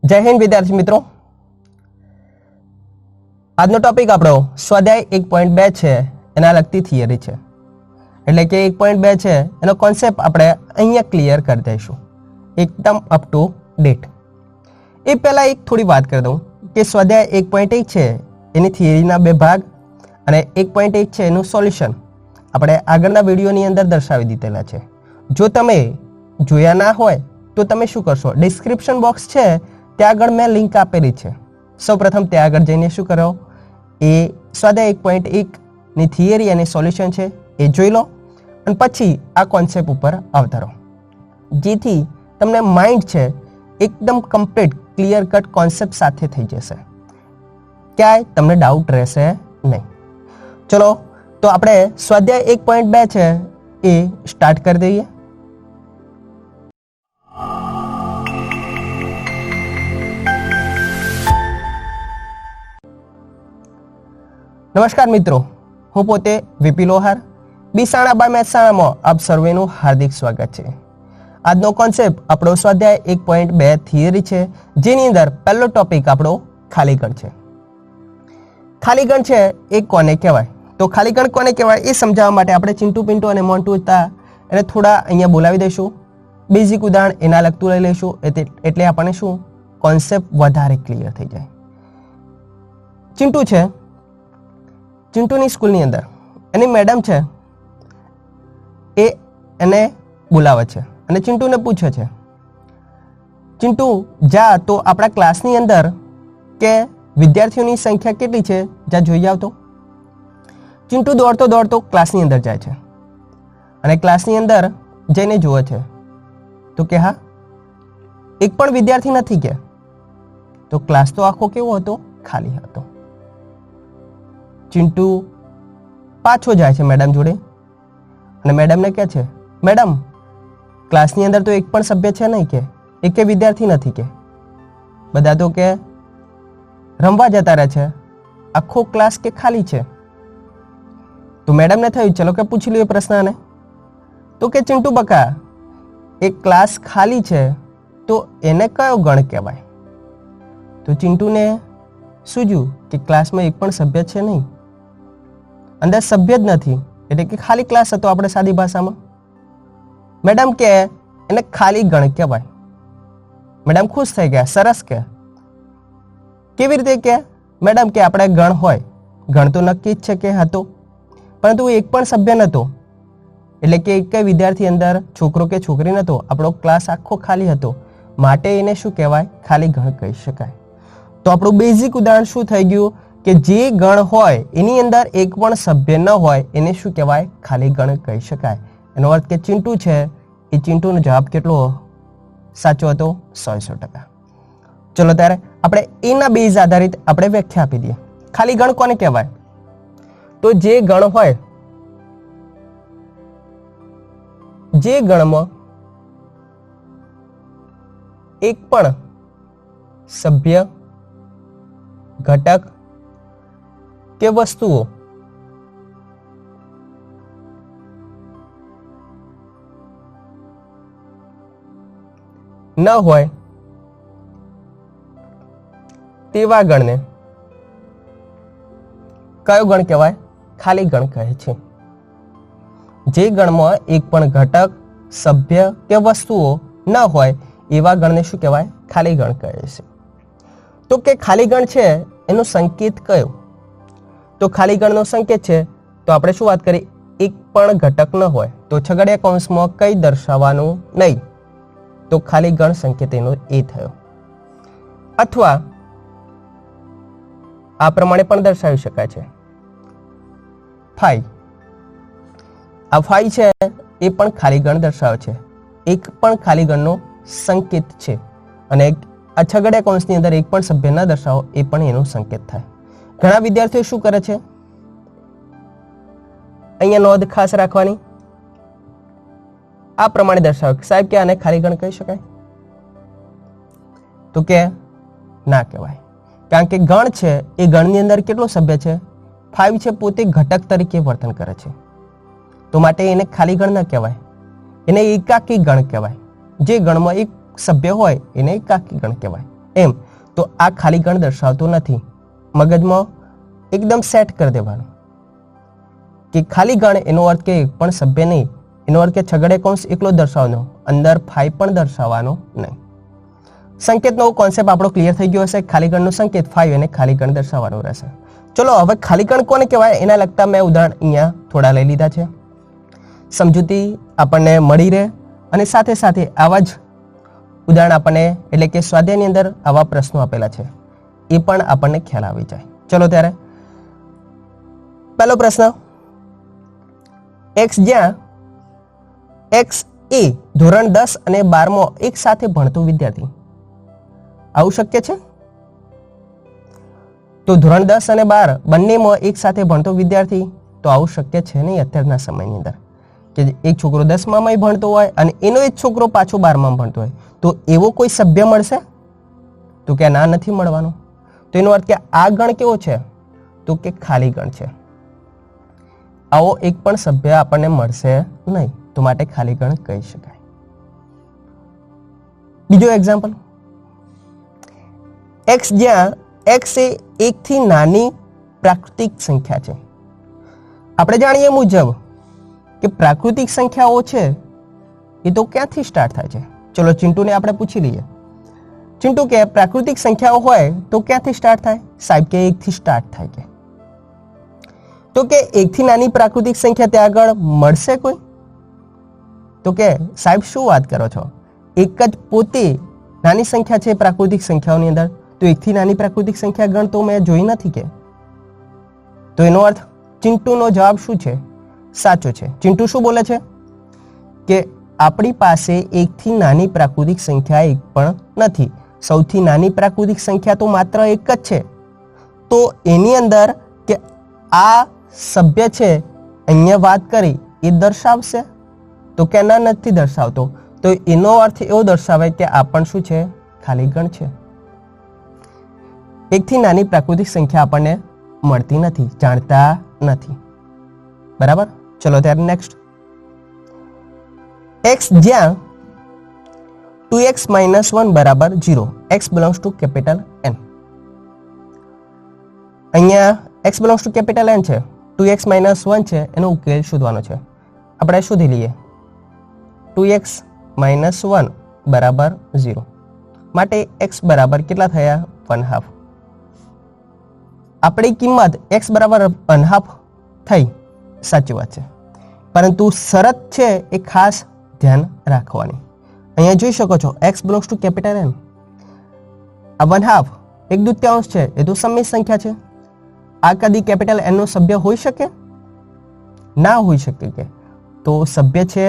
જય હિન્દ વિદ્યાર્થી મિત્રો, આજનો ટોપિક આપણો સ્વાધ્યાય 1.2 છે, એના લગતી થિયરી છે. એટલે કે 1.2 છે એનો કોન્સેપ્ટ આપણે અહીંયા ક્લિયર કરી દઈશું એકદમ અપ ટુ ડેટ. એ પહેલાં એક થોડી વાત કરી દઉં કે સ્વાધ્યાય 1.1 છે એની થિયરીના બે ભાગ અને 1.1 છે એનું સોલ્યુશન આપણે આગળના વિડીયોની અંદર દર્શાવી દીધેલા છે. જો તમે જોયા ના હોય તો તમે શું કરશો, ડિસ્ક્રિપ્શન બોક્સ છે ત્યાં આગળ મેં લિંક આપેલી છે. સૌપ્રથમ ત્યાં આગળ જઈને શું કરો, એ સ્વાધ્યાય 1.1 ની થિયરી અને સોલ્યુશન છે એ જોઈ લો અને પછી આ કોન્સેપ્ટ ઉપર આવતા રહો, જેથી તમને માઇન્ડ છે એકદમ કમ્પ્લીટ ક્લિયર કટ કોન્સેપ્ટ સાથે થઈ જશે, ક્યાંય તમને ડાઉટ રહેશે નહીં. ચલો તો આપણે સ્વાધ્યાય 1.2 છે એ સ્ટાર્ટ કરી દઈએ. નમસ્કાર મિત્રો, હું પોતે વીપી લોહાર, બિસાણા બાય મહેસાણામાં આપ સર્વેનું હાર્દિક સ્વાગત છે. આજનો કોન્સેપ્ટ આપણો સ્વાધ્યાય 1.2 થિયરી છે, જેની અંદર પહેલો ટોપિક આપણો ખાલીગણ છે. ખાલીગણ છે એ કોને કહેવાય, તો ખાલીગણ કોને કહેવાય એ સમજાવવા માટે આપણે ચિંટુ પિન્ટુ અને મોન્ટુ હતા એને થોડા અહીંયા બોલાવી દઈશું, બેઝિક ઉદાહરણ એના લગતું લઈ લઈશું, એટલે આપણને શું કોન્સેપ્ટ વધારે ક્લિયર થઈ જાય. ચિંટુ છે, ચિંટુની સ્કૂલની અંદર એની મેડમ છે એ એને બોલાવે છે અને ચિંટુને પૂછે છે, ચિંટુ જા તો આપણા ક્લાસની અંદર કે વિદ્યાર્થીઓની સંખ્યા કેટલી છે, જા જોઈ આવતો. ચિંટુ દોડતો દોડતો ક્લાસની અંદર જાય છે અને ક્લાસની અંદર જઈને જુએ છે તો કે હા એક પણ વિદ્યાર્થી નથી. કે તો ક્લાસ તો આખો કેવો હતો, ખાલી હતો. ચિંટુ પાછો જાય છે મેડમ જોડે અને મેડમને કહે છે, મેડમ ક્લાસની અંદર તો એક પણ સભ્ય છે નહીં, કે એક કે વિદ્યાર્થી નથી, કે બધા તો કે રમવા જતા રહે છે, આખો ક્લાસ કે ખાલી છે. તો મેડમને થયું ચલો કે પૂછી લ્યો પ્રશ્ન આને. તો કે ચિંટુ બકા એક ક્લાસ ખાલી છે તો એને કયો ગણ કહેવાય. તો ચિંટુને સૂઝ્યું કે ક્લાસમાં એક પણ સભ્ય છે નહીં, અંદર સભ્ય જ નથી, એટલે કે ખાલી ક્લાસ હતો આપણે સાદી ભાષામાં. મેડમ કે એને ખાલી ગણ કહેવાય. મેડમ ખુશ થઈ ગયા, સરસ. કે કેવી રીતે કે મેડમ કે આપણે ગણ હોય, ગણ તો નક્કી જ છે કે હતો, પરંતુ એક પણ સભ્ય નહોતો, એટલે કે એક વિદ્યાર્થી અંદર છોકરો કે છોકરી નહોતો, આપણો ક્લાસ આખો ખાલી હતો, માટે એને શું કહેવાય, ખાલી ગણ કહી શકાય. તો આપણું બેઝિક ઉદાહરણ શું થઈ ગયું કે જે ગણ હોય એની અંદર એક પણ સભ્ય ન હોય એને શું કહેવાય, ખાલી ગણ કહી શકાય. એનો અર્થ કે ચિંટુ છે એ ચિંટુનો જવાબ કેટલો સાચો હતો, 100%. ચલો ત્યારે આપણે એના બેઝ આધારિત આપણે વ્યાખ્યા આપી દઈએ. ખાલી ગણ કોને કહેવાય, તો જે ગણ હોય, જે ગણમાં એક પણ સભ્ય, ઘટક કે વસ્તુઓ ન હોય તેવા ગણને કયો ગણ કહેવાય, ખાલી ગણ કહે છે. જે ગણમાં એક પણ ઘટક, સભ્ય કે વસ્તુઓ ન હોય એવા ગણને શું કહેવાય, ખાલી ગણ કહે છે. તો કે ખાલી ગણ છે એનો સંકેત કયો, તો ખાલી ગણનો સંકેત છે તો આપણે શું વાત કરી, એક પણ ઘટક ન હોય તો છગડીયા કૌંસમાં કંઈ દર્શાવવાનું નહીં, તો ખાલી ગણ સંકેત એનો એ થયો. અથવા આ પ્રમાણે પણ દર્શાવી શકાય છે, 5. આ 5 છે એ પણ ખાલી ગણ દર્શાવે છે, એક પણ ખાલી ગણનો સંકેત છે, અને આ છગડીયા કૌંસની અંદર એક પણ સભ્ય ન દર્શાવો એ પણ એનો સંકેત થાય. ઘણા વિદ્યાર્થીઓ શું કરે છે, અહીંયા નોંધ ખાસ રાખવાની, આ પ્રમાણે દર્શાવે સાહેબ કે આને ખાલી ગણ કહી શકાય, તો કે ના કહેવાય, કારણ કે ગણ છે એ ગણની અંદર કેટલો સભ્ય છે, 5 છે, પોતે ઘટક તરીકે વર્તન કરે છે, તો માટે એને ખાલી ગણ ન કહેવાય, એને એકાકી ગણ કહેવાય. જે ગણમાં એક સભ્ય હોય એને એકાકી ગણ કહેવાય. એમ તો આ ખાલી ગણ દર્શાવતો નથી. મગજમાં એકદમ સેટ કરી દેવાનું કે ખાલી ગણ એનો અર્થ કે એક પણ સભ્ય નહીં, એનો અર્થ કે છગડે કૌંસ એકલો દર્શાવવાનો, અંદર 5 પણ દર્શાવવાનો નહીં. સંકેતનો કોન્સેપ્ટ આપણો ક્લિયર થઈ ગયો હશે. ખાલી ગણનો સંકેત 5 અને ખાલી ગણ દર્શાવવાનો રહેશે. ચલો હવે ખાલી ગણ કોને કહેવાય એના લગતા મેં ઉદાહરણ અહીંયા થોડા લઈ લીધા છે. સમજૂતી આપણને મળી રહે અને સાથે સાથે આવા જ ઉદાહરણ આપણને એટલે કે સ્વાધ્યાયની અંદર આવા પ્રશ્નો આપેલા છે એ પણ આપણને ખ્યાલ આવી જાય. ચલો ત્યારે પહેલો પ્રશ્ન, x જ્યાં x એ ધોરણ 10 અને 12માં એક સાથે ભણતો વિદ્યાર્થી, આવું શક્ય છે? તો ધોરણ 10 અને 12 બંનેમાં એક સાથે ભણતો વિદ્યાર્થી, તો આવું શક્ય છે નહીં અત્યારના સમયની અંદર કે એક છોકરો 10માં ભણતો હોય અને એનો એક છોકરો પાછો 12માં ભણતો હોય, તો એવો કોઈ સભ્ય મળશે? તો કે ના, નથી મળવાનો. તો એનો અર્થ કે આ ગણ કેવો છે? તો કે ખાલી ગણ છે. આવો એક પણ સભ્ય આપણને મળશે નહીં, તો માટે ખાલી ગણ કહી શકાય. બીજો એક્ઝામ્પલ, x જ્યાં x એ 1 થી નાની પ્રાકૃતિક સંખ્યા છે. આપણે જાણીએ મુજબ કે પ્રાકૃતિક સંખ્યાઓ છે એ તો ક્યાંથી સ્ટાર્ટ થાય છે? ચલો ચિંટુને આપણે પૂછી લઈએ. ચિંટુ કે પ્રાકૃતિક સંખ્યાઓ હોય તો ક્યાંથી સ્ટાર્ટ થાય? સાહેબ કે 1 થી સ્ટાર્ટ થાય. કે તો કે 1 થી નાની પ્રાકૃતિક સંખ્યા ત્યાં આગળ મળશે કોઈ? તો કે સાહેબ શું વાત કરો છો, એક જ પોતે નાની સંખ્યા છે પ્રાકૃતિક સંખ્યાઓની અંદર, તો 1 થી નાની પ્રાકૃતિક સંખ્યા ગણ તો મેં જોઈ નથી. કે તો એનો અર્થ ચિંટુનો જવાબ શું છે? સાચો છે. ચિંટુ શું બોલે છે કે આપણી પાસે 1 થી નાની પ્રાકૃતિક સંખ્યા એક પણ નથી. સૌથી નાની પ્રાકૃતિક સંખ્યા તો માત્ર એક જ છે. તો એની અંદર કે આ સભ્ય છે અહીંયા વાત કરી એ દર્શાવશે? તો કે ના, નથી દર્શાવતો. તો એનો અર્થ એવો દર્શાવે કે આ પણ શું છે? ખાલી ગણ છે. 1 થી નાની પ્રાકૃતિક સંખ્યા આપણને મળતી નથી, જાણતા નથી. બરાબર. ચલો ત્યારે નેક્સ્ટ, x જ્યાં 2x - 1 બરાબર 0, x belongs to capital N. અહીંયા x belongs to capital N છે, 2x - 1 છે, એનો ઉકેલ શોધવાનો છે. આપણે શોધી લઈએ. 2x - 1 બરાબર 0 માટે x બરાબર કેટલા થયા? 1/2. આપણી કિંમત x બરાબર 1/2 થઈ, સાચી વાત છે, પરંતુ શરત છે એ ખાસ ધ્યાન રાખવાની. અહીંયા જોઈ શકો છો x belongs to capital N. આ 1/2 એક દૂત્યાંશ છે, એ તો સમય સંખ્યા છે. આ કદી કેપિટલ N નો સભ્ય હોઈ શકે? ના હોઈ શકે. કે તો સભ્ય છે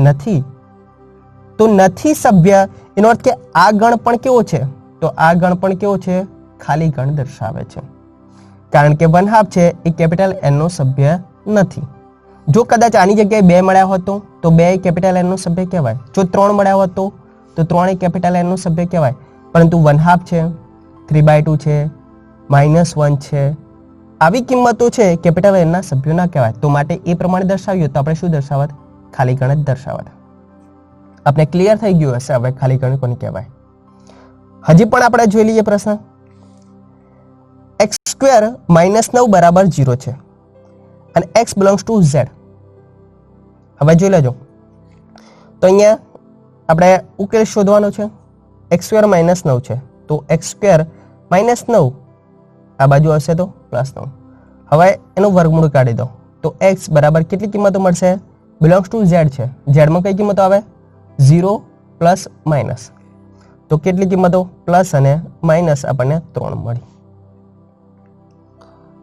નથી, તો નથી સભ્ય, એનો અર્થ કે આ ગણ પણ કેવો છે? તો આ ગણ પણ કેવો છે? ખાલી ગણ દર્શાવે છે. કારણ કે 1/2 છે એ કેપિટલ N નો સભ્ય નથી. જો કદાચ આની જગ્યાએ 2 મળ્યા હોત તો 2 એ કેપિટલ N નો સભ્ય કહેવાય. જો 3 મળ્યા હોત તો 3 એ કેપિટલ N નો સભ્ય કહેવાય. પરંતુ 1/2 છે, 3/2 છે, -1 છે, આવી કિંમતો છે કેપિટલ N ના સભ્યો ના કહેવાય. તો માટે એ પ્રમાણે દર્શાવ્યું તો આપણે શું દર્શાવત? ખાલી ગણ જ દર્શાવત. આપણે ક્લિયર થઈ ગયું હશે હવે ખાલી ગણ કોને કહેવાય. હજી પણ આપણે જોઈ લઈએ પ્રશ્ન, x² - 9 બરાબર 0 છે અને x belongs to z. હવે જોઈ લેજો. તો અહીંયા આપણે ઉકેલ શોધવાનો છે. x² - 9 છે, તો x² - 9 આ બાજુ હશે તો +9. હવે એનું વર્ગમૂળ કાઢી દો તો x બરાબર કેટલી કિંમતો મળશે? belongs to z છે, z માં કઈ કિંમતો આવે? 0 પ્લસ માઇનસ. તો કેટલી કિંમતો? પ્લસ અને માઇનસ આપણને 3 મળી.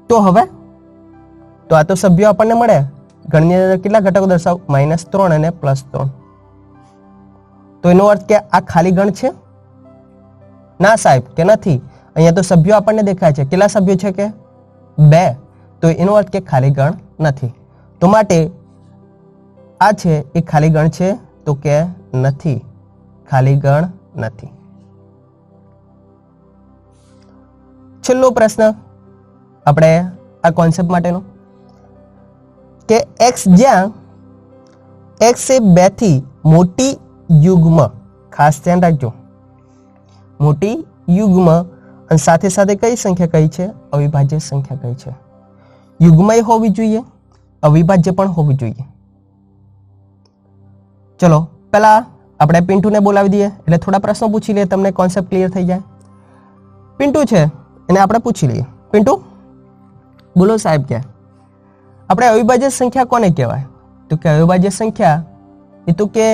તો હવે તો આ તો સભ્યો આપણને મળે. ગણની અંદર કેટલા ઘટકો દર્શાવ? -3 અને +3. તો એનો અર્થ કે આ ખાલી ગણ છે? ના સાહેબ કે નથી. અહીંયા તો સભ્યો આપણને દેખાય છે. કેટલા સભ્યો છે? કે 2. તો એનો અર્થ કે ખાલી ગણ નથી. તો માટે આ છે એ ખાલી ગણ છે? તો કે નથી, ખાલી ગણ નથી. છેલ્લો પ્રશ્ન આપણે આ કોન્સેપ્ટ માટેનો, કે x જ્યાં x એ 2 થી મોટી યુગ્મ, ખાસ ધ્યાન રાખજો, મોટી યુગ્મ અને સાથે સાથે કઈ સંખ્યા કઈ છે? અવિભાજ્ય સંખ્યા કઈ છે? યુગ્મય હોવી જોઈએ, અવિભાજ્ય પણ હોવી જોઈએ. ચલો પહેલા આપણે પિન્ટુને બોલાવી દઈએ, એટલે થોડા પ્રશ્નો પૂછી લઈએ, તમને કોન્સેપ્ટ ક્લિયર થઈ જાય. પિન્ટુ છે એને આપણે પૂછી લઈએ. પિન્ટુ બોલો સાહેબ, કે આપણે અવિભાજ્ય સંખ્યા કોને કહેવાય? તો કે અવિભાજ્ય સંખ્યા એ તો કે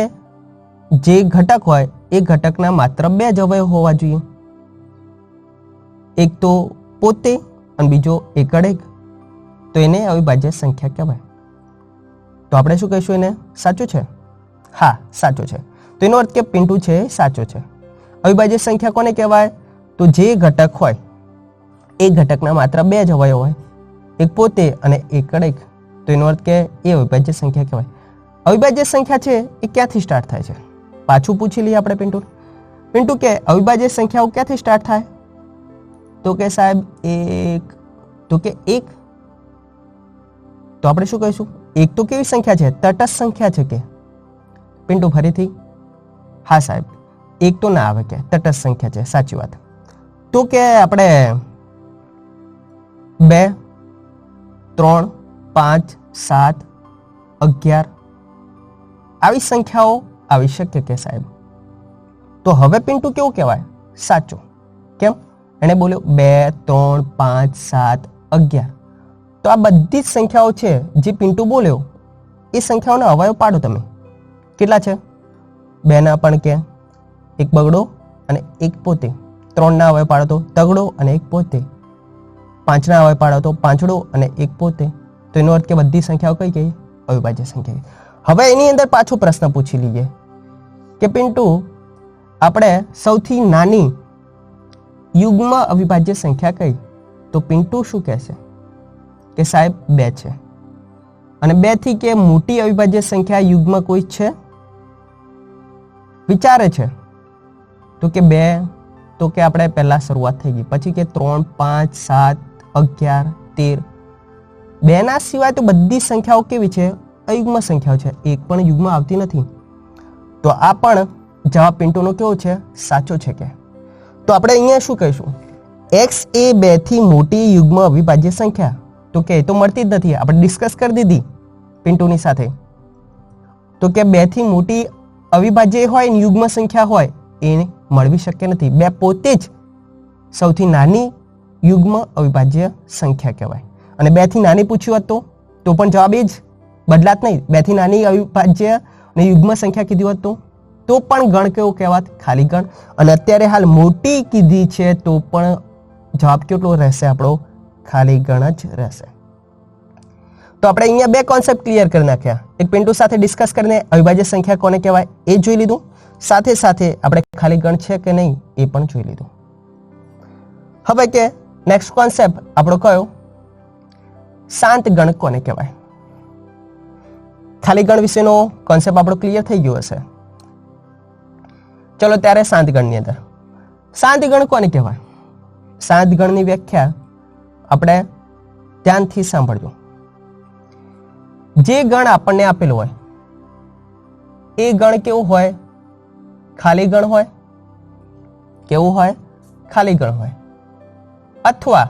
જે ઘટક હોય એ ઘટકના માત્ર 2 જ અવયવ હોવા જોઈએ. એક તો પોતે અને બીજો એકડ એક, તો એને અવિભાજ્ય સંખ્યા કહેવાય. તો આપણે શું કહીશું એને? સાચું છે? હા સાચું છે. તો એનો અર્થ કે પિન્ટુ છે સાચો છે. અવિભાજ્ય સંખ્યા કોને કહેવાય? તો જે ઘટક હોય એ ઘટકના માત્ર 2 જ અવયવ હોય, એક પોતે અને એકડ એક, તો એનો અર્થ કે એ અવિભાજ્ય સંખ્યા કહેવાય. અવિભાજ્ય સંખ્યા છે એ ક્યાંથી સ્ટાર્ટ થાય છે? પાછું પૂછી લઈએ આપણે પિન્ટુ. પિન્ટુ કે અવિભાજ્ય સંખ્યાઓ ક્યાંથી સ્ટાર્ટ થાય? તો કે સાહેબ એક, તો કે એક. તો આપણે શું કહીશું? એક તો કેવી સંખ્યા છે? તટસ્થ સંખ્યા છે કે? પિન્ટુ ફરીથી. હા સાહેબ, એક તો ના આવે, કે તટસ્થ સંખ્યા છે. સાચી વાત. તો કે આપણે 2, 3, 5, 7, 11 આવી સંખ્યાઓ આવી શકે કે સાહેબ? તો હવે પિન્ટુ કેવું કહેવાય? સાચો. કેમ? એને બોલ્યો 2, 3, 5, 7, 11. તો આ બધી જ સંખ્યાઓ છે જે પિન્ટુ બોલ્યો એ સંખ્યાઓના અવયવ પાડો તમે. કેટલા છે? 2 ના પણ કે એક બગડો અને એક પોતે. 3 ના અવયવ પાડો તો તગડો અને એક પોતે. 5 ના અવયવ પાડો તો પાંચડો અને એક પોતે. તો એનો અર્થ કે બધી સંખ્યાઓ કઈ કઈ? અવિભાજ્ય સંખ્યા. હવે એની અંદર પાછો પ્રશ્ન પૂછી લઈએ કે પિન્ટુ આપણે સૌથી નાની યુગ્મ અવિભાજ્ય સંખ્યા કઈ? તો પિન્ટુ શું કહેશે? કે સાહેબ 2 છે. અને 2 થી કે મોટી અવિભાજ્ય સંખ્યા યુગ્મ કોઈ છે? વિચારે છે. તો કે 2, તો કે આપણે પહેલા શરૂઆત થઈ ગઈ, પછી કે 3, 5, 7, 11, 13. 2 ના સિવાય તો બધી સંખ્યાઓ કેવી છે? અયુગ્મ સંખ્યાઓ છે. એક પણ યુગ્મ આવતી નથી. તો આ પણ જવાબ પિન્ટુનો કેવો છે? સાચો છે કે? તો આપણે અહીંયા શું કહીશું? x એ 2 થી મોટી યુગ્મ અવિભાજ્ય સંખ્યા, તો કે એ તો મળતી જ નથી. આપણે ડિસ્કસ કરી દીધી પિન્ટુની સાથે. તો કે 2 થી મોટી અવિભાજ્ય હોય ને યુગ્મ સંખ્યા હોય એ મળવી શક્ય નથી. 2 પોતે જ સૌથી નાની યુગ્મ અવિભાજ્ય સંખ્યા કહેવાય. અને 2 થી નાની પૂછ્યું હોત તો પણ જવાબ એ જ બદલાત નહીં. 2 થી નાની અવિભાજ્ય અને યુગ્મ સંખ્યા કીધી હોત તો પણ ગણ કેવો કહેવાત? ખાલી ગણ. અને અત્યારે હાલ મોટી કીધી છે તો પણ જવાબ કેટલો રહેશે આપણો? ખાલી ગણ જ રહેશે. તો આપણે અહીંયા 2 કોન્સેપ્ટ ક્લિયર કરી નાખ્યા. એક પિન્ટુ સાથે ડિસ્કસ કરીને અવિભાજ્ય સંખ્યા કોને કહેવાય એ જોઈ લીધું, સાથે સાથે આપણે ખાલી ગણ છે કે નહીં એ પણ જોઈ લીધું. હવે કે નેક્સ્ટ કોન્સેપ્ટ આપણો કયો? શાંત ગણ કોને કહેવાય? ખાલી ગણ વિશેનો કોન્સેપ્ટ આપણો ક્લિયર થઈ ગયો હશે. ચલો ત્યારે શાંત ગણની અંદર શાંત ગણ કોને કહેવાય? શાંત ગણની વ્યાખ્યા આપણે ધ્યાનથી સાંભળજો. જે ગણ આપણને આપેલો હોય એ ગણ કેવું હોય? ખાલી ગણ હોય. કેવું હોય? ખાલી ગણ હોય. અથવા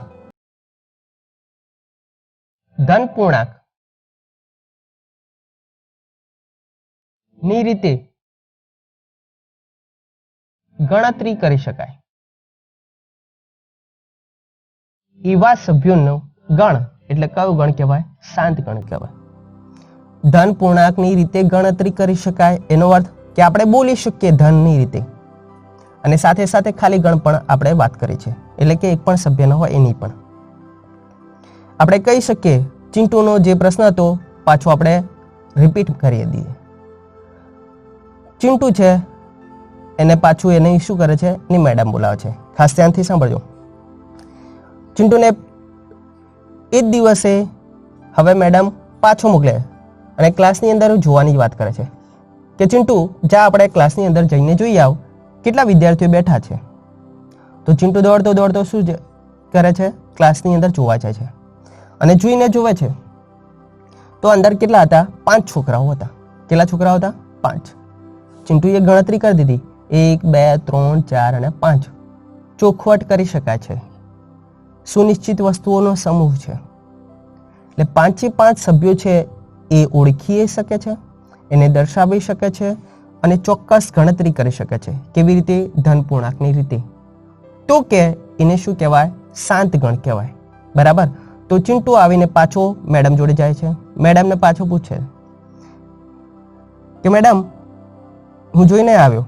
ધન પૂર્ણાંક ની રીતે ગણતરી કરી શકાય એવા સભ્યોનો ગણ એટલે કયો ગણ કહેવાય? શાંત ગણ કહેવાય. ધન પૂર્ણાંકની રીતે ગણતરી કરી શકાય એનો અર્થ કે આપણે બોલી શકીએ ધનની રીતે, અને સાથે સાથે ખાલી ગણ પણ આપણે વાત કરી છે, એટલે કે એક પણ સભ્ય ન હોય એની પણ આપણે કહી શકીએ. ચિંટુનો જે પ્રશ્ન હતો પાછો આપણે રિપીટ કરી દઈએ. ચિંટુ છે એને પાછું એને શું કરે છે? એની મેડમ બોલાવે છે. ખાસ ધ્યાનથી સાંભળજો. ચિંટુને એ જ દિવસે હવે મેડમ પાછો મોકલે અને ક્લાસની અંદર જોવાની વાત કરે છે કે ચિંટુ જા આપણે ક્લાસની અંદર જઈને જોઈ આવ કેટલા વિદ્યાર્થીઓ બેઠા છે. તો ચિંટુ દોડતો દોડતો શું કરે છે? ક્લાસની અંદર જોવા જાય છે અને જોઈને જોવે છે તો અંદર કેટલા હતા? 5 છોકરાઓ હતા. કેટલા છોકરાઓ હતા? 5. ચિંટુએ ગણતરી કરી દીધી 1, 2, 3, 4 અને 5. ચોખવટ કરી શકાય છે, સુનિશ્ચિત વસ્તુઓનો સમૂહ છે. એટલે 5 સભ્યો છે એ ઓળખી શકે છે, એને દર્શાવી શકે છે અને ચોક્કસ ગણતરી કરી શકે છે. કેવી રીતે? ધન પૂર્ણાંકની રીતે. તો કે એને શું કહેવાય? શાંત ગણ કહેવાય. બરાબર. તો ચિંટુ આવીને પાછો મેડમ જોડે જાય છે. મેડમને પાછો પૂછે કે મેડમ, હું જોઈને આવ્યો,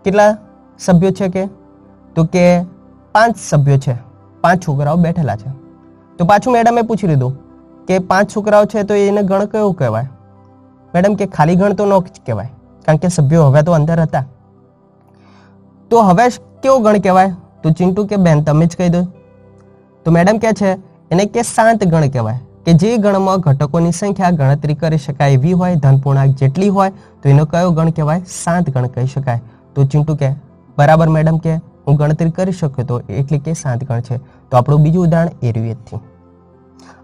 કેટલા સભ્યો છે? કે તો કે 5 સભ્યો છે, 5 છોકરાઓ બેઠેલા છે. તો પાછું મેડમે પૂછી લીધું કે 5 છોકરાઓ છે તો એને ગણ કયો કહેવાય? મેડમ કે ખાલી ગણ તો ન જ કહેવાય, કારણ કે સભ્યો હવે તો અંદર હતા. તો હવે કેવો ગણ કહેવાય? તો ચિંટુ કે બેન તમે જ કહી દો. તો મેડમ કહે છે એને કે શાંત ગણ કહેવાય, કે જે ગણમાં ઘટકોની સંખ્યા ગણતરી કરી શકાય એવી હોય, ધન પૂર્ણાંક જેટલી હોય, તો એનો કયો ગણ કહેવાય? શાંત ગણ કહી શકાય. તો ચિંટુ કે બરાબર મેડમ, કે હું ગણતરી કરી શકું તો એટલે કે શાંત ગણ છે. તો આપણું બીજું ઉદાહરણ એ રહ્યું જ થયું.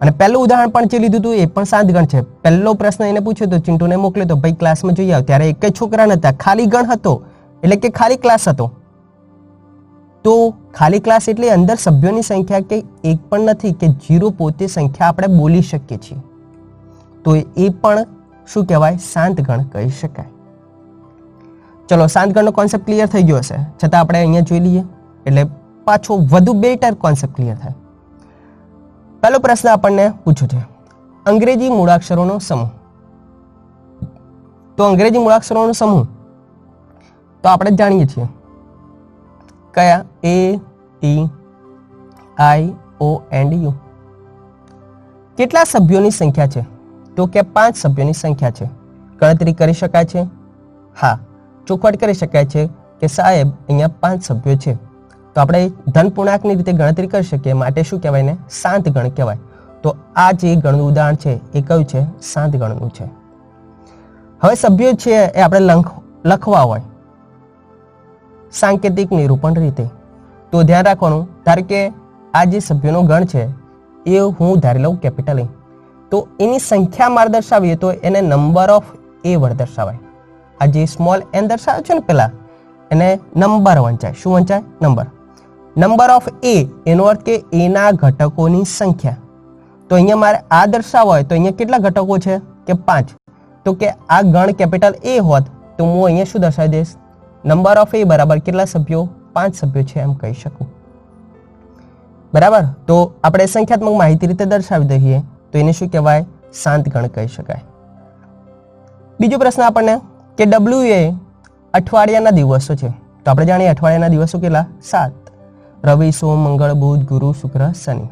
અને પહેલું ઉદાહરણ પણ જે લીધું હતું એ પણ શાંત ગણ છે. પહેલો પ્રશ્ન એને પૂછ્યો તો ચિંટુને મોકલ્યો તો ભાઈ ક્લાસમાં જોઈ આવ. ત્યારે એક જ છોકરા નતા, ખાલી ગણ હતો, એટલે કે ખાલી ક્લાસ હતો. તો ખાલી ક્લાસ એટલે અંદર સભ્યોની સંખ્યા કે એક પણ નથી, કે 0 પોતે સંખ્યા આપણે બોલી શકીએ છીએ. તો એ પણ શું કહેવાય? શાંત ગણ કહી શકાય. ચલો, શાંત ગણનો કોન્સેપ્ટ ક્લિયર થઈ ગયો હશે, છતાં આપણે અહીંયા જોઈ લઈએ એટલે પાછો વધુ બેટર કોન્સેપ્ટ ક્લિયર થાય. પહેલો પ્રશ્ન આપણને પૂછ્યો છે અંગ્રેજી મૂળાક્ષરોનો સમૂહ. તો અંગ્રેજી મૂળાક્ષરોનો સમૂહ તો આપણે જાણીએ છીએ કયા? A, T, I, O, U. કેટલા સભ્યોની સંખ્યા છે? તો કે 5 સભ્યોની સંખ્યા છે. ગણતરી કરી શકાય છે? હા. ચોખવટ કરી શકાય છે કે સાહેબ અહીંયા 5 સભ્યો છે, તો આપણે ધન પૂર્ણાંકની રીતે ગણતરી કરી શકીએ, માટે શું કહેવાય ને? શાંત ગણ કહેવાય. તો આ જે ગણનું ઉદાહરણ છે એ કયું છે? શાંત ગણનું છે. હવે સભ્યો છે એ આપણે લખવા હોય સાંકેતિક નિરૂપણ રીતે, તો ધ્યાન રાખવાનું, ધારો કે આ જે સભ્યોનો ગણ છે એ હું ધારી લઉં કેપિટલ A, તો એની સંખ્યા મારે દર્શાવીએ તો એને નંબર ઓફ A વડે દર્શાવાય. આ જે સ્મોલ n દર્શાવે છે ને પેલા, એને નંબર વંચાય. શું વંચાય? નંબર. નંબર ઓફ A એનો અર્થ કે A ના ઘટકોની સંખ્યા. તો અહીંયા મારે આ દર્શાવવા હોય તો અહીંયા કેટલા ઘટકો છે? કે 5. તો કે આ ગણ કેપિટલ A હોત તો હું અહીંયા શું દર્શાવી દઈશ? નંબર ઓફ A બરાબર કેટલા સભ્યો? 5 સભ્યો છે એમ કહી શકું. બરાબર. તો આપણે સંખ્યાત્મક માહિતી રીતે દર્શાવી દઈએ તો એને શું કહેવાય? શાંત ગણ કહી શકાય. બીજો પ્રશ્ન આપણને કે W એ અઠવાડિયાના દિવસો છે. તો આપણે જાણીએ અઠવાડિયાના દિવસો કેટલા? 7. રવિ, સોમ, મંગળ, બુધ, ગુરુ, શુક્ર, શનિ.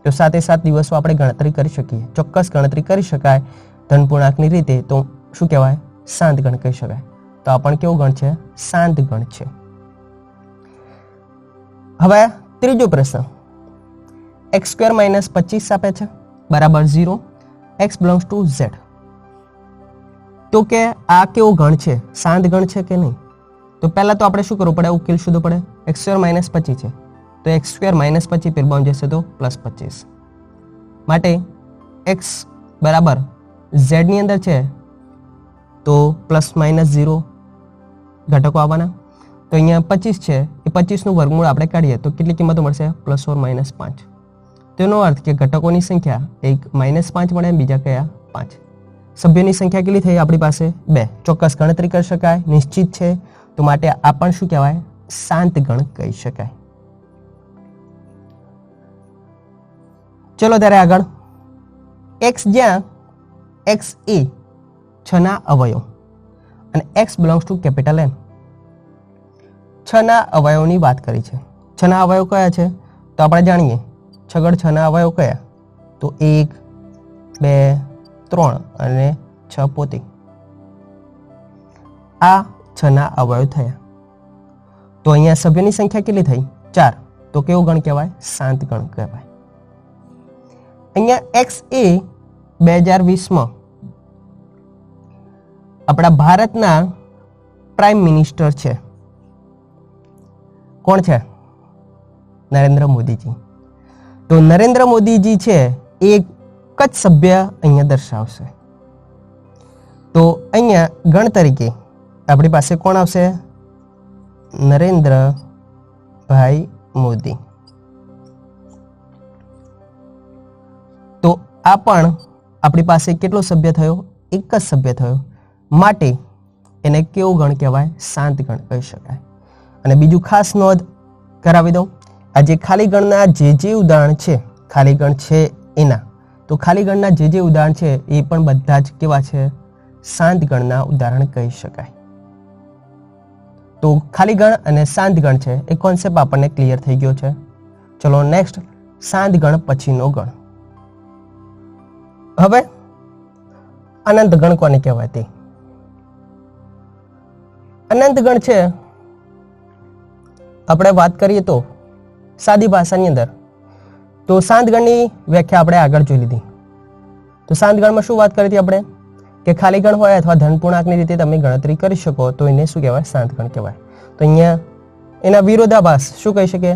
તો 7 દિવસો આપણે ગણતરી કરી શકીએ, ચોક્કસ ગણતરી કરી શકાય ધન પૂર્ણાંકની રીતે. તો શું કહેવાય? શાંત ગણ કહી શકાય. તો આ પણ કેવો ગણ છે? શાંત ગણ છે. હવે ત્રીજો પ્રશ્ન, x² - 25 આપે છે બરાબર 0, x belongs to z. તો કે આ કેવો ગણ છે? શાંત ગણ છે કે નહીં? તો પહેલા તો આપણે શું કરવું પડે? ઉકેલ શોધવો પડે. x² - 25 છે તો x² - 25 પેર બાજુ જશે તો +25. માટે x બરાબર z ની અંદર છે તો ±0 ઘટકો આવવાના. તો અહીંયા 25 છે, એ 25નું વર્ગમૂળ આપણે કાઢીએ તો કેટલી કિંમતો મળશે? +or-5. તેનો અર્થ કે ઘટકોની સંખ્યા એક -5 મળે, બીજા કયા? 5. સભ્યોની સંખ્યા કેટલી થઈ આપણી પાસે? 2. ચોક્કસ ગણતરી કરી શકાય, નિશ્ચિત છે, તો માટે આ પણ શું કહેવાય? શાંત ગણ કહી શકાય. ચલો ત્યારે આગળ, x જ્યાં x એ 6 ના અવયવ અને x belongs to capital N. 6 ના અવયવની વાત કરી છે. 6 ના અવયવ કયા છે? તો આપણે જાણીએ 6 ના અવયવ કયા? તો 1, 2, 3 અને 6 પોતે. આ 6 ના અવયવ થયા. તો અહીંયા સભ્યોની સંખ્યા કેટલી થઈ? 4. તો કેવો ગણ કહેવાય? શાંત ગણ કહેવાય. અહીંયા x એ 2020માં આપણા ભારતના પ્રાઇમ મિનિસ્ટર છે. કોણ છે? નરેન્દ્ર મોદીજી. તો નરેન્દ્ર મોદીજી છે એ એક જ સભ્ય અહીંયા દર્શાવશે. તો અહીંયા ગણ તરીકે આપણી પાસે કોણ આવશે? નરેન્દ્રભાઈ મોદી. તો આ પણ આપણી પાસે કેટલો સભ્ય થયો? એક જ સભ્ય થયો, માટે એને કેવો ગણ કહેવાય? શાંત ગણ કહી શકાય. અને બીજું ખાસ નોંધ કરાવી દઉં, આ જે ખાલી ગણના જે ઉદાહરણ છે, ખાલી ગણ છે એના, તો ખાલી ગણના જે ઉદાહરણ છે એ પણ બધા જ કેવા છે? શાંત ગણના ઉદાહરણ કહી શકાય. તો ખાલી ગણ અને શાંત ગણ છે એ કોન્સેપ્ટ આપણને ક્લિયર થઈ ગયો છે. ચલો નેક્સ્ટ, શાંત ગણ પછીનો ગણ. હવે અનંત ગણ કોને કહેવાય તે? અનંત ગણ છે, આપણે વાત કરીએ તો સાદી ભાષાની અંદર, તો શાંત ગણની વ્યાખ્યા આપણે આગળ જોઈ લીધી. તો શાંત ગણમાં શું વાત કરી હતી આપણે? કે ખાલી ગણ હોય અથવા ધન પૂર્ણાંકની રીતે તમે ગણતરી કરી શકો તો એને શું કહેવાય? શાંત ગણ કહેવાય. તો અહીંયા એના વિરોધાભાસ શું કહી શકીએ?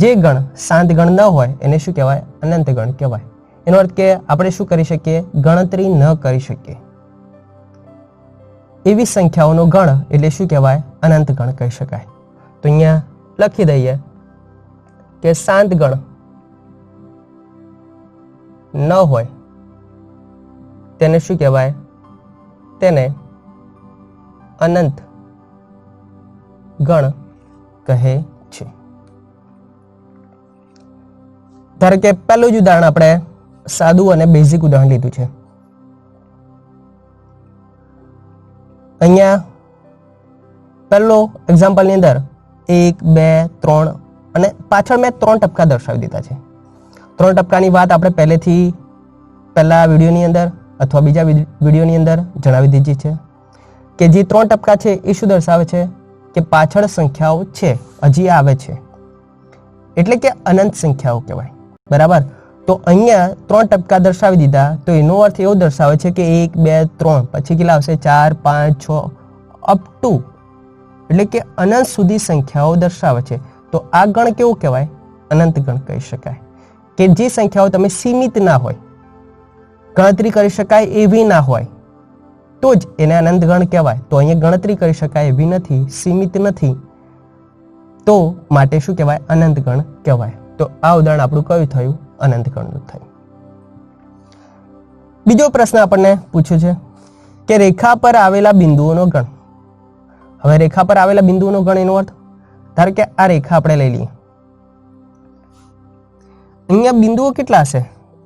જે ગણ શાંત ગણ ન હોય એને શું કહેવાય? અનંત ગણ કહેવાય. એનો અર્થ કે આપણે શું કરી શકીએ? ગણતરી ન કરી શકીએ એવી સંખ્યાઓનો ગણ એટલે શું કહેવાય? અનંત ગણ કહી શકાય. તો અહીંયા લખી દઈએ કે શાંત ગણ ન હોય તેને શું કહેવાય? તેને અનંત ગણ કહે છે. ધારો કે પહેલું જ ઉદાહરણ આપણે સાદું અને બેઝિક ઉદાહરણ લીધું છે. અહીંયા પહેલો એક્ઝામ્પલની અંદર 1, 2, 3 અને પાછળ મેં 3 ટપકા દર્શાવી દીધા છે. 3 ટપકાની વાત આપણે પહેલા વિડીયોની અંદર અથવા બીજા વિડીયોની અંદર જણાવી દીધી છે કે જે 3 ટપકા છે એ શું દર્શાવે છે? કે પાછળ સંખ્યાઓ છે, હજી આવે છે, એટલે કે અનંત સંખ્યાઓ કહેવાય. બરાબર? તો અહીંયા 3 ટપકા દર્શાવી દીધા, તો એનો અર્થ એવો દર્શાવે છે કે 1, 2, 3 પછી કેટલા આવશે? 4, 5, 6 અપ ટુ, એટલે કે અનંત સુધી સંખ્યાઓ દર્શાવે છે. તો આ ગણ કેવું કહેવાય? અનંત ગણ કહી શકાય. કે જે સંખ્યાઓ તમે સીમિત ના હોય, ગણતરી કરી શકાય એવી ના હોય, તો જ એને અનંત ગણ કહેવાય. તો અહીંયા ગણતરી કરી શકાય એવી નથી, સીમિત નથી, તો માટે શું કહેવાય? અનંત ગણ કહેવાય. તો આ ઉદાહરણ આપણું કયું થયું? અનંત ગણનું થયું. બીજો પ્રશ્ન આપણને પૂછ્યો છે કે રેખા પર આવેલા બિંદુઓનો ગણ. હવે રેખા પર આવેલા બિંદુઓનો ગણ એનો અર્થ, ધારો કે આ રેખા આપણે લઈ લઈએ. અહીંયા બિંદુઓ કેટલા હશે?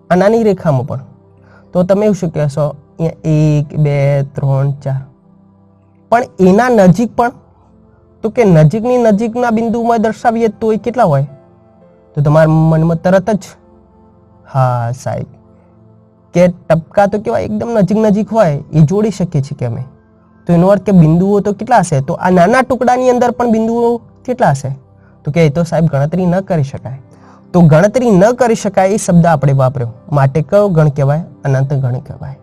આ નાની રેખામાં પણ તો તમે એવું શું કહેશો? અહીંયા 1, 2, 3, 4, પણ એના નજીક પણ, તો કે નજીકની નજીકના બિંદુમાં દર્શાવીએ તો એ કેટલા હોય? તો તમારા મનમાં તરત જ હા સાહેબ, કે ટપકા તો કેવા એકદમ નજીક હોય એ જોડી શકીએ છીએ કે અમે. તો એનો અર્થ કે બિંદુઓ તો કેટલા હશે? તો આ નાના ટુકડાની અંદર પણ બિંદુઓ કેટલા હશે? તો કે એ તો સાહેબ ગણતરી ન કરી શકાય. તો ગણતરી ન કરી શકાય એ શબ્દ આપણે વાપર્યો, માટે કયો ગણ કહેવાય? અનંત ગણ કહેવાય.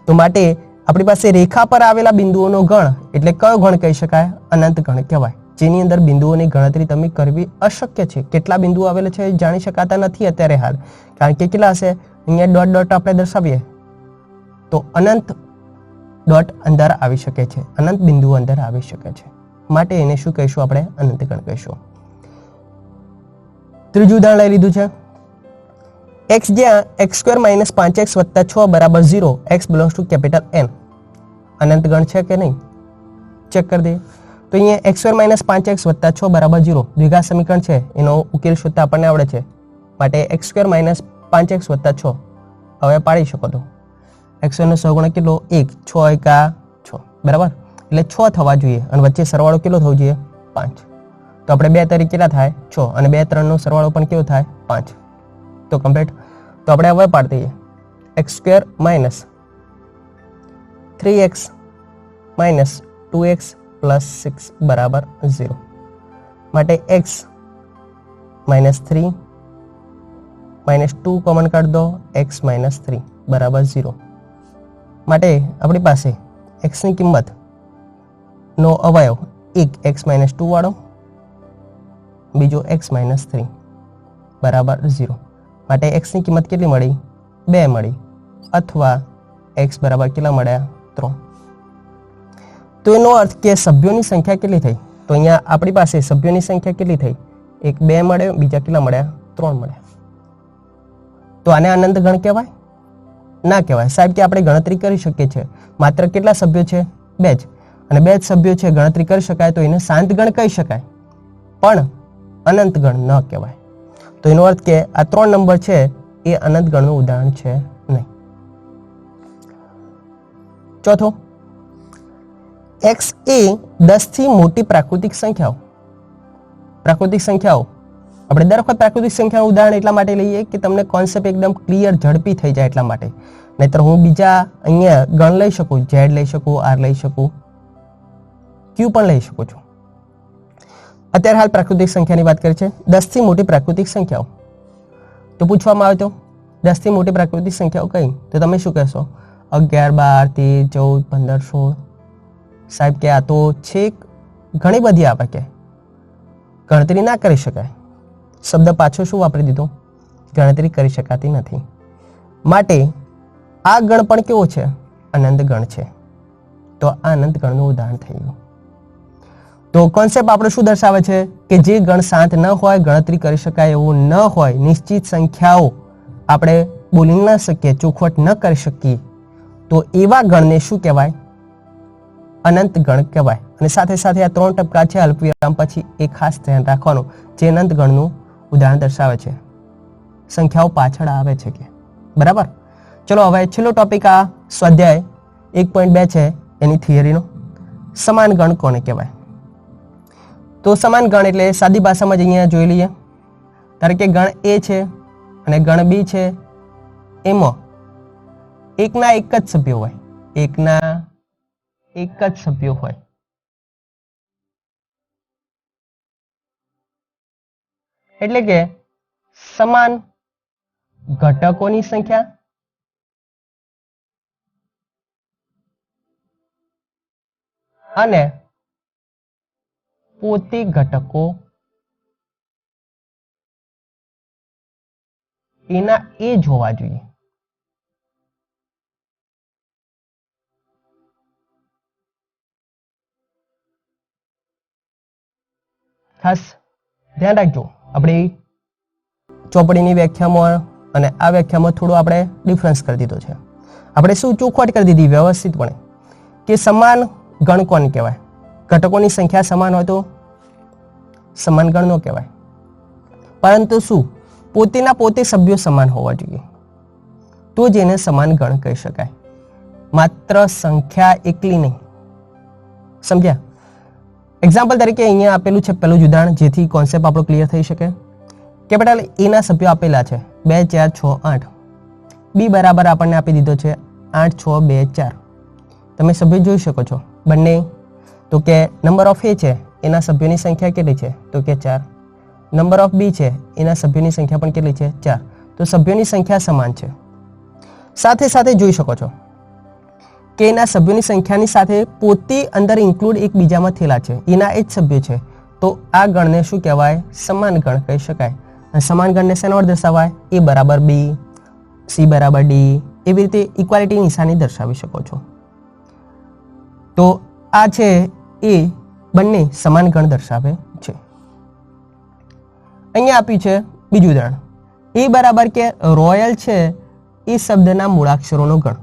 તો માટે આપણી પાસે રેખા પર આવેલા બિંદુઓનો ગણ એટલે કયો ગણ કહી શકાય? અનંત ગણ કહેવાય. જેની અંદર બિંદુઓની ગણતરી તમે કરવી અશક્ય છે. કેટલા બિંદુઓ આવેલા છે એ જાણી શકાતા નથી અત્યારે હાલ, કારણ કે કેટલા હશે? અહીંયા ડોટ ડોટ આપણે દર્શાવીએ તો અનંત ડોટ અંદર આવી શકે છે, અનંત બિંદુઓ અંદર આવી શકે છે. માટે એને શું કહીશું? આપણે અનંત ગણ કહીશું. ત્રીજું ઉદાહરણ લઈ લીધું છે x, જ્યાં x² - 5x + 6 = 0, x belongs to capital N. અનંત ગણ છે કે નહીં? ચેક કરી દઈએ. તો અહીંયા x² - 5x + 6 = 0 દ્વિઘાત સમીકરણ છે, એનો ઉકેલ શોધતા આપણને આવડે છે. માટે x² - 5x + 6 હવે પાડી શકો તો x² નો સહગુણક કેટલો? 1, 6 × 6, બરાબર? એટલે 6 થવા જોઈએ અને વચ્ચે સરવાળો કેટલો થવો જોઈએ? 5. તો આપણે 2 તરીકે કેટલા થાય? 6, અને 2, 3 નો સરવાળો પણ કેવો થાય? 5. તો કમ્પ્લીટ. તો આપણે હવે પાડી દઈએ x² - 3x - 2x + 6 = 0. માટે x - 3 - 2 કોમન કાઢી દો, x - 3 = 0. માટે આપણી પાસે x ની કિંમત નો અવયવ એક x - 2 વાળો, બીજો x - 3 = 0. માટે x ની કિંમત કેટલી મળી? 2 મળી, અથવા x બરાબર કેટલા મળ્યા? 3. તો એનો અર્થ કે સભ્યોની સંખ્યા કેટલી થઈ? તો અહીંયા આપણી પાસે સભ્યોની સંખ્યા કેટલી થઈ? એક 2 મળે, બીજા કેટલા મળ્યા? 3 મળ્યા. તો આને અનંત ગણ કહેવાય? ના કહેવાય સાહેબ, કે આપણે ગણતરી કરી શકીએ છીએ. માત્ર કેટલા સભ્યો છે? 2 જ. અને 2 જ સભ્યો છે, ગણતરી કરી શકાય, તો એને શાંત ગણ કહી શકાય, પણ અનંત ગણ ન કહેવાય. તો એનો અર્થ કે આ 3 નંબર છે એ અનંત ગણનું ઉદાહરણ છે નહીં. ચોથો, x એ 10 થી મોટી પ્રાકૃતિક સંખ્યાઓ. પ્રાકૃતિક સંખ્યાઓ આપણે દર વખત પ્રાકૃતિક સંખ્યાનું ઉદાહરણ એટલા માટે લઈએ કે તમને કોન્સેપ્ટ એકદમ ક્લિયર, ઝડપી થઈ જાય એટલા માટે. નહીતર હું બીજા અહીંયા ગણ લઈ શકું, z લઈ શકું, r લઈ શકું, q પણ લઈ શકું છું. અત્યારે હાલ પ્રાકૃતિક સંખ્યાની વાત કરી છે. 10 થી મોટી પ્રાકૃતિક સંખ્યાઓ તો પૂછવામાં આવે તો 10 થી મોટી પ્રાકૃતિક સંખ્યાઓ કઈ? તો તમે શું કહેશો? 11, 12, 13, 14, 15, 16. સાહેબ કે આ તો છેક ઘણી બધી આવે, કે ગણતરી ના કરી શકાય. શબ્દ પાછો શું વાપરી દીધો? ગણતરી કરી શકાતી નથી. માટે આ ગણ પણ કેવો છે? અનંત ગણ છે. તો આ અનંત ગણનું ઉદાહરણ થઈ ગયું. તો કોન્સેપ્ટ આપણો શું દર્શાવે છે? કે જે ગણ શાંત ન હોય, ગણતરી કરી શકાય એવું ન હોય, નિશ્ચિત સંખ્યાઓ આપણે બોલી ન શકીએ, ચોખવટ ન કરી શકીએ, તો એવા ગણને શું કહેવાય? અનંત ગણ કહેવાય. અને સાથે સાથે આ 3 ટપકા છે અલ્પવિરામ પછી, એ ખાસ ધ્યાન રાખવાનું, જે અનંત ગણનું ઉદાહરણ દર્શાવે છે. સંખ્યાઓ પાછળ આવે છે કે બરાબર. ચલો હવે છેલ્લો ટોપિક આ સ્વાધ્યાય 1.2 છે એની થિયરીનો. સમાન ગણ કોને કહેવાય? તો સમાન ગણ એટલે સાદી ભાષામાં જ અહીંયા જોઈ લઈએ. ધારો કે ગણ એ છે અને ગણ બી છે, એમાં એકના એક જ સભ્યો હોય, એકના એક જ સભ્યો હોય. એટલે કે સમાન ઘટકોની સંખ્યા અને પોતે ઘટકો એના એ જ હોવા જોઈએ. ખાસ ધ્યાન રાખજો, આપણે ચોપડીની વ્યાખ્યામાં અને આ વ્યાખ્યામાં થોડું આપણે ડિફરન્સ કરી દીધો છે. આપણે શું ચોખવટ કરી દીધી વ્યવસ્થિતપણે કે સમાન ગણ કોને કહેવાય? ઘટકોની સંખ્યા સમાન હોય તો સમાન ગણ ન કહેવાય, પરંતુ શું પોતેના પોતે સભ્યો સમાન હોવા જોઈએ તો જ એને સમાન ગણ કહી શકાય. માત્ર સંખ્યા એકલી નહીં. સમજ્યા? એક્ઝામ્પલ તરીકે અહીંયા આપેલું છે પહેલું જ ઉદાહરણ, જેથી કોન્સેપ્ટ આપણો ક્લિયર થઈ શકે. કેપિટલ એ ના સભ્યો આપેલા છે 2, 4, 6, 8. બી બરાબર આપણને આપી દીધો છે 8, 6, 2, 4. તમે સભ્યો જોઈ શકો છો બંને. તો કે નંબર ઓફ એ છે એના સભ્યોની સંખ્યા કેટલી છે? તો કે 4. નંબર ઓફ બી છે એના સભ્યોની સંખ્યા પણ કેટલી છે? 4. તો સભ્યોની સંખ્યા સમાન છે. સાથે સાથે જોઈ શકો છો કે એના સભ્યોની સંખ્યાની સાથે પોતે અંદર ઇન્ક્લુડ એકબીજામાં થયેલા છે, એના એ જ સભ્યો છે. તો આ ગણને શું કહેવાય? સમાન ગણ કહી શકાય. અને સમાન ગણને શેના વડે દર્શાવાય? એ બરાબર બી, સી બરાબર ડી, એવી રીતે ઇક્વાલિટી નિશાની દર્શાવી શકો છો. તો આ છે એ બંને સમાન ગણ દર્શાવે છે. અહીંયા આપ્યું છે બીજું ઉદાહરણ. એ બરાબર કે રોયલ છે એ શબ્દના મૂળાક્ષરોનો ગણ.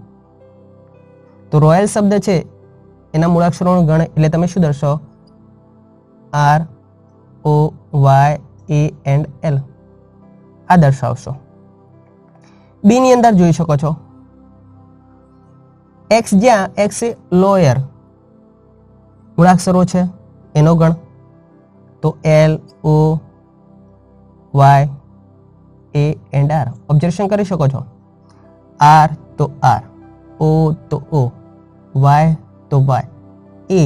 તો રોયલ શબ્દ છે એના મૂળાક્ષરોનો ગણ એટલે તમે શું દર્શાવો? R, O, Y, A and L આ દર્શાવશો. બી ની અંદર જોઈ શકો છો X, જ્યાં X એ લોયર મૂળાક્ષરો છે એનો ગણ. તો L, O, Y, A and R. Observation કરી શકો છો. R તો R, O તો O, Y તો Y, A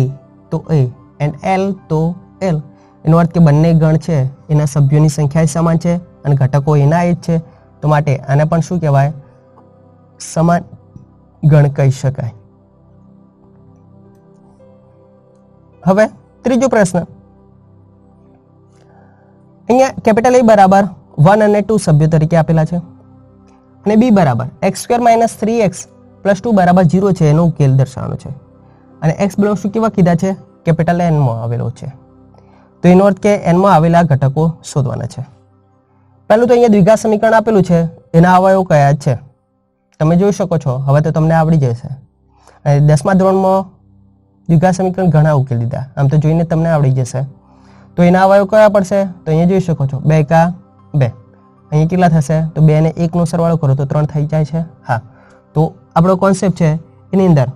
તો A and L તો L. એનો અર્થ કે બંને ગણ છે એના સભ્યોની સંખ્યા સમાન છે અને ઘટકો એના એ જ છે. તો માટે આને પણ શું કહેવાય? સમાન ગણ કહી શકાય. હવે ત્રીજો પ્રશ્ન. અહીંયા કેપિટલ A બરાબર 1 અને 2 સભ્યો તરીકે આપેલા છે અને બી બરાબર x² - 3x + 2 બરાબર 0 છે એનો ઉકેલ દર્શાવવાનો છે. અને x બિલોંગ્સ ટુ કેવા કીધા છે? કેપિટલ N માં આવેલો છે. તો એનો અર્થ કે એનમાં આવેલા ઘટકો શોધવાના છે. પહેલું તો અહીંયા દ્વિઘાત સમીકરણ આપેલું છે, એના અવયવો કયા છે તમે જોઈ શકો છો. હવે તો તમને આવડી જશે. અને 10મા ધોરણમાં દ્વિઘાત સમીકરણ ઘણા ઉકેલી દીધા, આમ તો જોઈને તમને આવડી જશે. તો એના અવયવો કયા પડશે? તો અહીંયા જોઈ શકો છો 2 એકા 2. અહીંયા કેટલા થશે? તો 2 ને 1 નો સરવાળો કરો તો 3 થઈ જાય છે. હા, તો આપણો કોન્સેપ્ટ છે એની અંદર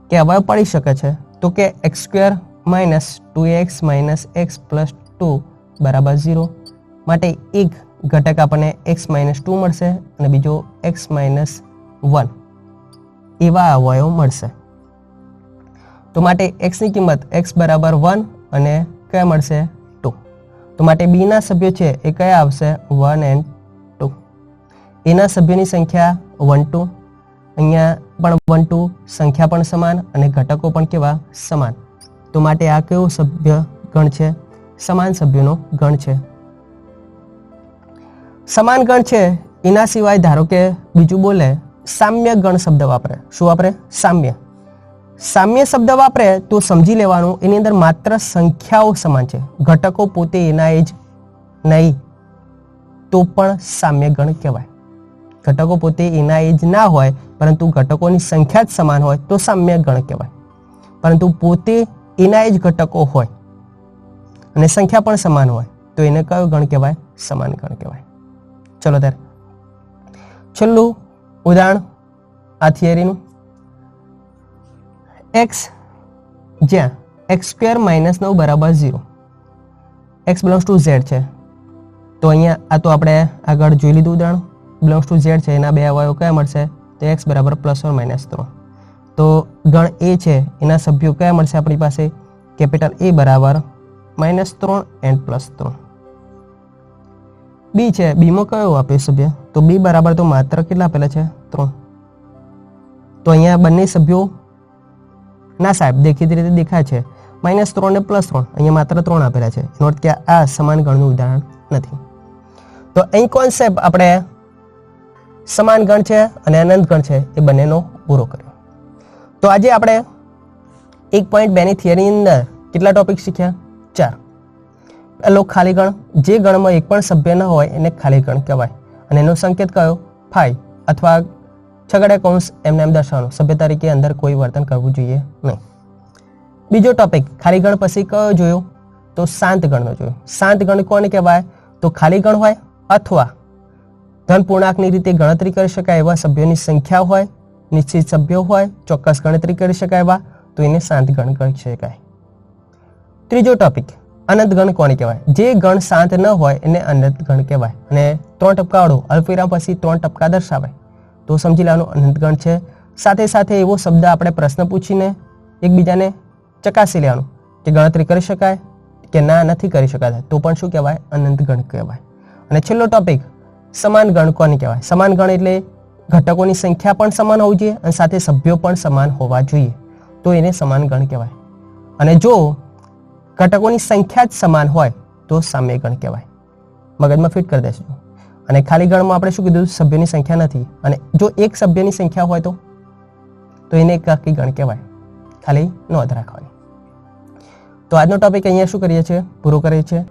કે અવયવ પડી શકે છે તો કે x² - 2x - x + 2 = 0. માટે એક ઘટક આપણને x - 2 મળશે અને બીજો x - 1 એવા અવયવ મળશે. તો માટે x ની કિંમત x = 1 અને કયા મળશે? 2. તો માટે b ના સભ્યો છે એ કયા આવશે? 1 અને 2. a ના સભ્યોની સંખ્યા 1 2. અહીંયા પણ 1 2 સંખ્યા પણ સમાન અને ઘટકો પણ કેવા? સમાન. તો માટે આ કયો સભ્ય ગણ છે? સમાન સભ્યોનો ગણ છે. સમાન ગણ છે એના સિવાય ધારો કે બીજું બોલે સામ્ય ગણ શબ્દ વાપરે. શું વાપરે? સામ્ય. સામ્ય શબ્દ વાપરે તો સમજી લેવાનું એની અંદર માત્ર સંખ્યાઓ સમાન છે, ઘટકો પોતે એના એ જ નહીં, તો પણ સામ્ય ગણ કહેવાય. ઘટકો પોતે એના એ જ ના હોય પરંતુ ઘટકોની સંખ્યા જ સમાન હોય તો સામ્ય ગણ કહેવાય. પરંતુ પોતે એના એ જ ઘટકો હોય અને સંખ્યા પણ સમાન હોય તો એને કયો ગણ કહેવાય? સમાન ગણ કહેવાય. ચલો ત્યારે છેલ્લું ઉદાહરણ આ થિયરીનું. x જ્યાં x² - 9 = 0, x belongs to z છે. તો અહીંયા આ તો આપણે આગળ જોઈ લીધું ઉદાહરણ. belongs to z છે એના બે અવયવો કયા મળશે? તો x = +or -3. તો ગણ a છે એના સભ્યો કયા મળશે આપણી પાસે? કેપિટલ A બરાબર -3 and +3. b છે, b માં કયો આપે સભ્ય? તો b બરાબર તો માત્ર કેટલા આપેલા છે? 3. તો અહીંયા બંને સભ્યો ના સાહેબ દેખીતી રીતે દેખાય છે -3 અને +3, અહીંયા માત્ર 3 આપેલા છે. એનો અર્થ કે આ સમાન ગણનું ઉદાહરણ નથી. તો અહીં કોન્સેપ્ટ આપણે સમાન ગણ છે અને અનંત ગણ છે એ બંનેનો પૂરો કર્યો. તો આજે આપણે 1.2 ની થિયરીની અંદર કેટલા ટોપિક શીખ્યા? 4. પહેલો ખાલી ગણ. જે ગણમાં એક પણ સભ્ય ન હોય એને ખાલી ગણ કહેવાય અને એનો સંકેત કયો? ફાઈ અથવા છગડીયા કૌંસ એમને એમ દર્શાવવાનો. સભ્ય તરીકે અંદર કોઈ વર્તન કરવું જોઈએ નહીં. બીજો ટોપિક ખાલી ગણ પછી કયો જોયો? તો શાંત ગણનો જોયો. શાંત ગણ કોને કહેવાય? તો ખાલી ગણ હોય અથવા ધન પૂર્ણાંકની રીતે ગણતરી કરી શકાય એવા સભ્યોની સંખ્યા હોય, નિશ્ચિત સભ્યો હોય, ચોક્કસ ગણતરી કરી શકાય એવા, તો એને શાંત ગણ કહી શકાય. ત્રીજો ટોપિક અનંત ગણ કોને કહેવાય? જે ગણ શાંત ન હોય એને અનંત ગણ કહેવાય અને 3 ટપકાવાળો અલ્પવિરામ પછી 3 ટપકા દર્શાવે તો સમજી લેવાનું અનંત ગણ છે. સાથે સાથે એવો શબ્દ આપણે પ્રશ્ન પૂછીને એકબીજાને ચકાસી લેવાનું કે ગણતરી કરી શકાય કે ના નથી કરી શકાતા તો પણ શું કહેવાય? અનંત ગણ કહેવાય. અને છેલ્લો ટોપિક સમાન ગણ કોને કહેવાય? સમાન ગણ એટલે ઘટકોની સંખ્યા પણ સમાન હોવી જોઈએ અને સાથે સભ્યો પણ સમાન હોવા જોઈએ તો એને સમાન ગણ કહેવાય. અને જો ઘટકોની સંખ્યા જ સમાન હોય તો સામ્ય ગણ કહેવાય. મગજમાં ફિટ કરી દેશું. અને ખાલી ગણમાં આપણે શું કીધું? સભ્યોની સંખ્યા નથી અને જો એક સભ્યની સંખ્યા હોય તો એને એકાકી ગણ કહેવાય. ખાલી નોંધ રાખવાની. તો આજનો ટોપિક અહીંયા શું કરીએ છીએ? પૂરો કરીએ છીએ.